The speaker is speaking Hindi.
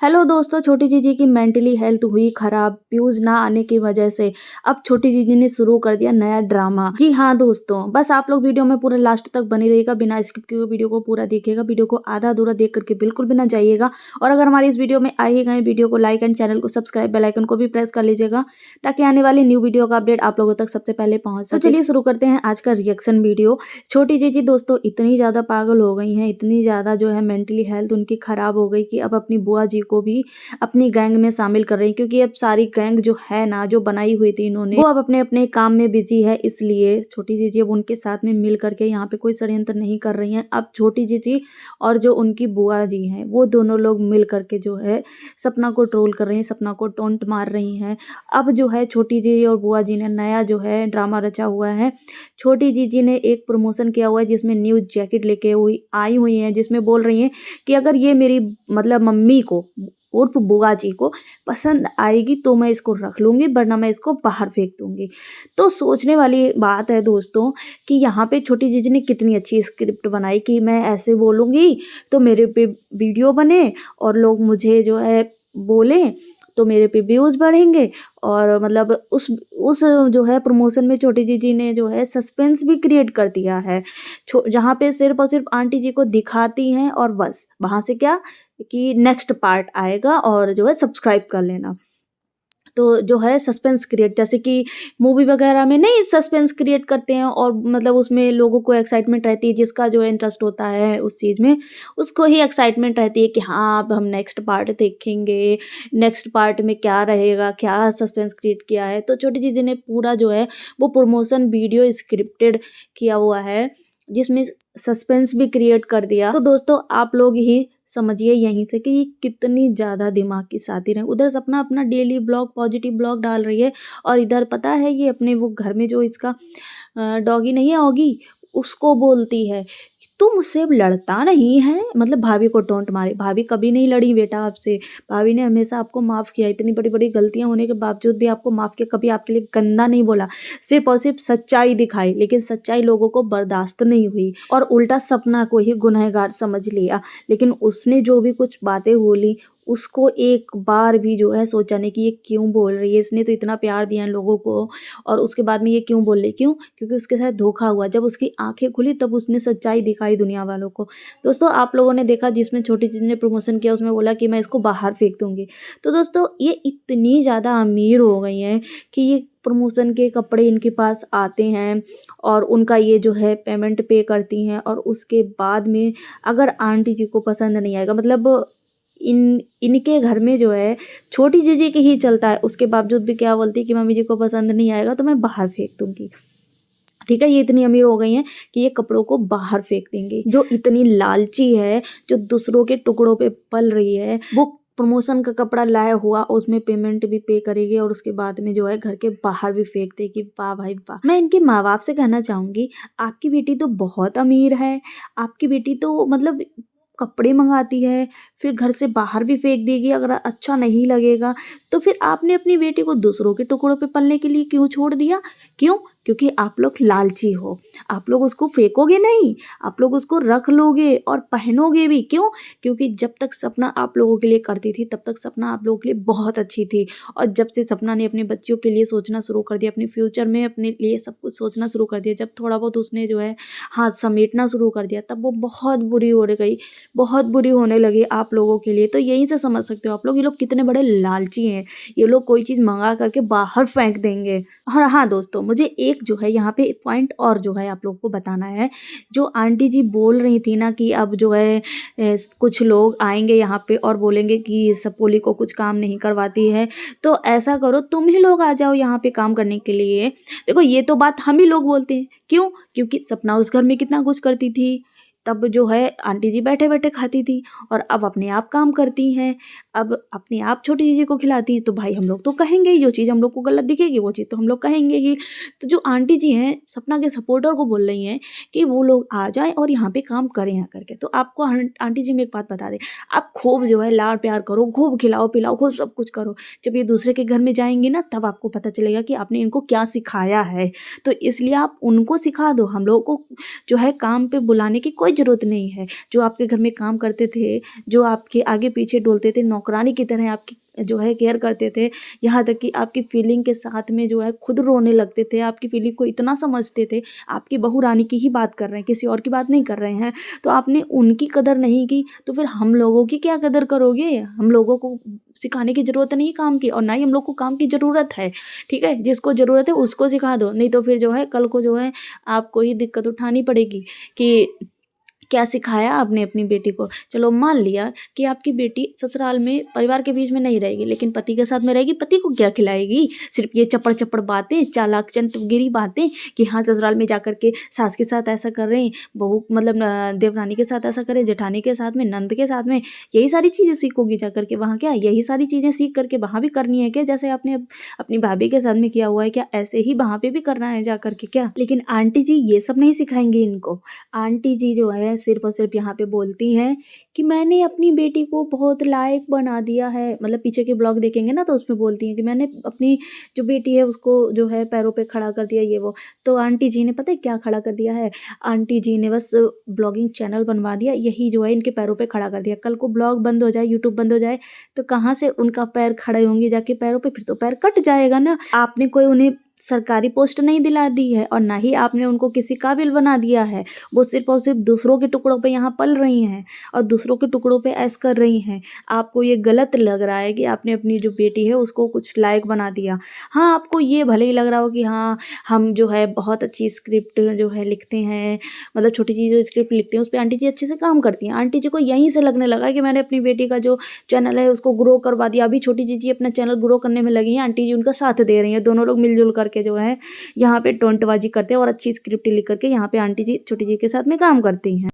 हेलो दोस्तों, छोटी जीजी की मेंटली हेल्थ हुई खराब व्यूज ना आने की वजह से अब छोटी जीजी ने शुरू कर दिया नया ड्रामा। जी हाँ दोस्तों, बस आप लोग वीडियो में पूरे लास्ट तक बने रहिएगा, बिना स्किप किए हुए वीडियो को पूरा देखिएगा। वीडियो को आधा अधूरा देख करके बिल्कुल भी ना जाइएगा। और अगर हमारी इस वीडियो में आई गए वीडियो को लाइक एंड चैनल को सब्सक्राइब, बेल आइकन को भी प्रेस कर लीजिएगा ताकि आने वाली न्यू वीडियो का अपडेट आप लोगों तक सबसे पहले पहुंच सके। तो चलिए शुरू करते हैं आज का रिएक्शन वीडियो। छोटी जीजी दोस्तों इतनी ज्यादा पागल हो गई हैं, इतनी ज्यादा जो है मेंटली हेल्थ उनकी खराब हो गई कि अब अपनी बुआ जी को भी अपनी गैंग में शामिल कर रही हैं, क्योंकि अब सारी गैंग जो है ना, जो बनाई हुई थी इन्होंने, वो अब अपने अपने काम में बिजी है। इसलिए छोटी जीजी अब उनके साथ में मिल करके यहाँ पे कोई षड्यंत्र नहीं कर रही हैं। अब छोटी जीजी और जो उनकी बुआ जी हैं वो दोनों लोग मिल करके जो है सपना को ट्रोल कर रही हैं, सपना को टोंट मार रही हैं। अब जो है छोटी जीजी और बुआ जी ने नया जो है ड्रामा रचा हुआ है। छोटी जीजी ने एक प्रमोशन किया हुआ है जिसमें न्यू जैकेट लेके आई हुई हैं, जिसमें बोल रही हैं कि अगर ये मेरी मतलब मम्मी को उर्फ बुआ जी को पसंद आएगी तो मैं इसको रख लूँगी, वरना मैं इसको बाहर फेंक दूँगी। तो सोचने वाली बात है दोस्तों कि यहाँ पे छोटी जीजी ने कितनी अच्छी स्क्रिप्ट बनाई कि मैं ऐसे बोलूँगी तो मेरे पे वीडियो बने और लोग मुझे जो है बोलें तो मेरे पे व्यूज़ बढ़ेंगे। और मतलब उस जो है प्रमोशन में छोटी जीजी ने जो है सस्पेंस भी क्रिएट कर दिया है, जहाँ पे सिर्फ और सिर्फ आंटी जी को दिखाती हैं और बस वहाँ से क्या कि नेक्स्ट पार्ट आएगा और जो है सब्सक्राइब कर लेना। तो जो है सस्पेंस क्रिएट, जैसे कि मूवी वगैरह में नहीं सस्पेंस क्रिएट करते हैं और मतलब उसमें लोगों को एक्साइटमेंट रहती है, जिसका जो है इंटरेस्ट होता है उस चीज़ में उसको ही एक्साइटमेंट रहती है कि हाँ अब हम नेक्स्ट पार्ट देखेंगे, नेक्स्ट पार्ट में क्या रहेगा, क्या सस्पेंस क्रिएट किया है। तो छोटी चीज़ ने पूरा जो है वो प्रमोशन वीडियो स्क्रिप्टेड किया हुआ है जिसमें सस्पेंस भी क्रिएट कर दिया। तो दोस्तों आप लोग ही समझिए यहीं से कि ये कितनी ज़्यादा दिमाग की शातिर है। उधर सपना अपना डेली ब्लॉग पॉजिटिव ब्लॉग डाल रही है और इधर पता है ये अपने वो घर में जो इसका डॉगी नहीं है ऑगी, उसको बोलती है कि तू मुझसे अब लड़ता नहीं है। मतलब भाभी को टोंट मारे, भाभी कभी नहीं लड़ी बेटा आपसे, भाभी ने हमेशा आपको माफ़ किया, इतनी बड़ी बड़ी गलतियां होने के बावजूद भी आपको माफ़ किया, कभी आपके लिए गंदा नहीं बोला, सिर्फ और सिर्फ सच्चाई दिखाई। लेकिन सच्चाई लोगों को बर्दाश्त नहीं हुई और उल्टा सपना को ही गुनहगार समझ लिया। लेकिन उसने जो भी कुछ बातें बोली उसको एक बार भी जो है सोचा नहीं कि ये क्यों बोल रही है, इसने तो इतना प्यार दिया है लोगों को और उसके बाद में ये क्यों बोल रही, क्यों? क्योंकि उसके साथ धोखा हुआ। जब उसकी आंखें खुली तब उसने सच्चाई दिखाई दुनिया वालों को। दोस्तों आप लोगों ने देखा जिसमें छोटी चीज़ ने प्रमोशन किया उसमें बोला कि मैं इसको बाहर फेंक दूंगी। तो दोस्तों ये इतनी ज़्यादा अमीर हो गई हैं कि ये प्रमोशन के कपड़े इनके पास आते हैं और उनका ये जो है पेमेंट पे करती हैं और उसके बाद में अगर आंटी जी को पसंद नहीं आएगा, मतलब इनके घर में जो है छोटी जीजी के ही चलता है, उसके बावजूद भी क्या बोलती है कि मम्मी जी को पसंद नहीं आएगा तो मैं बाहर फेंक दूंगी। ठीक है, ये इतनी अमीर हो गई हैं कि ये कपड़ों को बाहर फेंक देंगे। जो इतनी लालची है, जो दूसरों के टुकड़ों पे पल रही है, वो प्रमोशन का कपड़ा लाया हुआ उसमें पेमेंट भी पे करेगी और उसके बाद में जो है घर के बाहर भी फेंक देगी। वाह भाई वाह। मैं इनके माँ बाप से कहना चाहूंगी, आपकी बेटी तो बहुत अमीर है, आपकी बेटी तो मतलब कपड़े मंगाती है फिर घर से बाहर भी फेंक देगी अगर अच्छा नहीं लगेगा। तो फिर आपने अपनी बेटी को दूसरों के टुकड़ों पे पलने के लिए क्यों छोड़ दिया? क्यों? क्योंकि आप लोग लालची हो। आप लोग उसको फेंकोगे नहीं, आप लोग उसको रख लोगे और पहनोगे भी। क्यों? क्योंकि जब तक सपना आप लोगों के लिए करती थी तब तक सपना आप लोगों के लिए बहुत अच्छी थी, और जब से सपना ने अपने बच्चों के लिए सोचना शुरू कर दिया, अपने फ्यूचर में अपने लिए सब कुछ सोचना शुरू कर दिया, जब थोड़ा बहुत उसने जो है हाथ समेटना शुरू कर दिया, तब वो बहुत बुरी हो गई, बहुत बुरी होने लगी आप लोगों के लिए। तो यहीं से समझ सकते हो आप लोग ये लोग कितने बड़े लालची हैं। ये लोग कोई चीज़ मंगा करके बाहर फेंक देंगे। और हाँ दोस्तों, मुझे एक जो है यहाँ पे पॉइंट और जो है आप लोगों को बताना है। जो आंटी जी बोल रही थी ना कि अब जो है कुछ लोग आएंगे यहाँ पे और बोलेंगे कि सपोली को कुछ काम नहीं करवाती है, तो ऐसा करो तुम ही लोग आ जाओ यहाँ पे काम करने के लिए। देखो ये तो बात हम ही लोग बोलते हैं, क्यों? क्योंकि सपना उस घर में कितना कुछ करती थी, तब जो है आंटी जी बैठे बैठे खाती थी और अब अपने आप काम करती हैं, अब अपने आप छोटी चीज़ी को खिलाती हैं। तो भाई हम लोग तो कहेंगे ही, जो चीज़ हम लोग को गलत दिखेगी वो चीज़ तो हम लोग कहेंगे ही। तो जो आंटी जी हैं सपना के सपोर्टर को बोल रही हैं कि वो लोग आ जाएं और यहाँ पे काम करें यहाँ करके। तो आपको आंटी जी में एक बात बता दें, आप खूब जो है लाड़ प्यार करो, खूब खिलाओ पिलाओ, खूब सब कुछ करो। जब ये दूसरे के घर में जाएंगे ना तब आपको पता चलेगा कि आपने इनको क्या सिखाया है। तो इसलिए आप उनको सिखा दो, हम लोगों को जो है काम पे बुलाने की कोई कोई ज़रूरत नहीं है। जो आपके घर में काम करते थे, जो आपके आगे-पीछे डोलते थे, नौकरानी की तरह आपकी जो है केयर करते थे, यहाँ तक कि आपकी फीलिंग के साथ में जो है खुद रोने लगते थे, आपकी फीलिंग को इतना समझते थे, आपकी बहू रानी की ही बात कर रहे हैं, किसी और की बात नहीं कर रहे हैं। तो आपने उनकी कदर नहीं की, तो फिर हम लोगों की क्या कदर करोगे? हम लोगों को सिखाने की ज़रूरत नहीं है काम की, और ना ही हम लोग को काम की ज़रूरत है, ठीक है? जिसको ज़रूरत है उसको सिखा दो, नहीं तो फिर जो है कल को जो है आपको ही दिक्कत उठानी पड़ेगी कि क्या सिखाया आपने अपनी बेटी को। चलो मान लिया कि आपकी बेटी ससुराल में परिवार के बीच में नहीं रहेगी, लेकिन पति के साथ में रहेगी, पति को क्या खिलाएगी? सिर्फ़ ये चपड़-चपड़ बातें, चालाक चंटगिरी बातें कि हाँ, ससुराल में जाकर के सास के साथ ऐसा कर रहे हैं, बहू मतलब देवरानी के साथ ऐसा करें, जेठानी के साथ में, नंद के साथ में, यही सारी चीज़ें सीखोगी जाकर के वहाँ क्या? यही सारी चीज़ें सीख कर के वहाँ भी करनी है क्या? जैसे आपने अपनी भाभी के साथ में किया हुआ है, क्या ऐसे ही वहाँ पे भी करना है जाकर के क्या? लेकिन आंटी जी ये सब नहीं सिखाएँगी इनको। आंटी जी जो है सिर्फ़ और सिर्फ़ यहाँ पे बोलती हैं कि मैंने अपनी बेटी को बहुत लायक बना दिया है। मतलब पीछे के ब्लॉग देखेंगे ना तो उसमें बोलती हैं कि मैंने अपनी जो बेटी है उसको जो है पैरों पे खड़ा कर दिया ये वो। तो आंटी जी ने पता है क्या खड़ा कर दिया है? आंटी जी ने बस ब्लॉगिंग चैनल बनवा दिया, यही जो है इनके पैरों पे खड़ा कर दिया। कल को ब्लॉग बंद हो जाए, यूट्यूब बंद हो जाए तो कहाँ से उनका पैर खड़े होंगे जाके पैरों पे? फिर तो पैर कट जाएगा ना। आपने कोई उन्हें सरकारी पोस्ट नहीं दिला दी है और ना ही आपने उनको किसी काबिल बना दिया है। वो सिर्फ़ और सिर्फ़ दूसरों के टुकड़ों पे यहाँ पल रही हैं और दूसरों के टुकड़ों पे ऐश कर रही हैं। आपको ये गलत लग रहा है कि आपने अपनी जो बेटी है उसको कुछ लायक बना दिया। हाँ, आपको ये भले ही लग रहा हो कि हाँ, हम जो है बहुत अच्छी स्क्रिप्ट जो है लिखते हैं, मतलब छोटी-सी जो स्क्रिप्ट लिखते हैं उस पे आंटी जी अच्छे से काम करती हैं। आंटी जी को यहीं से लगने लगा कि मैंने अपनी बेटी का जो चैनल है उसको ग्रो करवा दिया। अभी छोटी जीजी अपना चैनल ग्रो करने में लगी हैं, आंटी जी उनका साथ दे रही हैं। दोनों लोग मिल-जुल करके जो है यहाँ पे टोंटबाजी करते हैं और अच्छी स्क्रिप्ट लिख कर के यहाँ पे आंटी जी छोटी जी के साथ में काम करती हैं।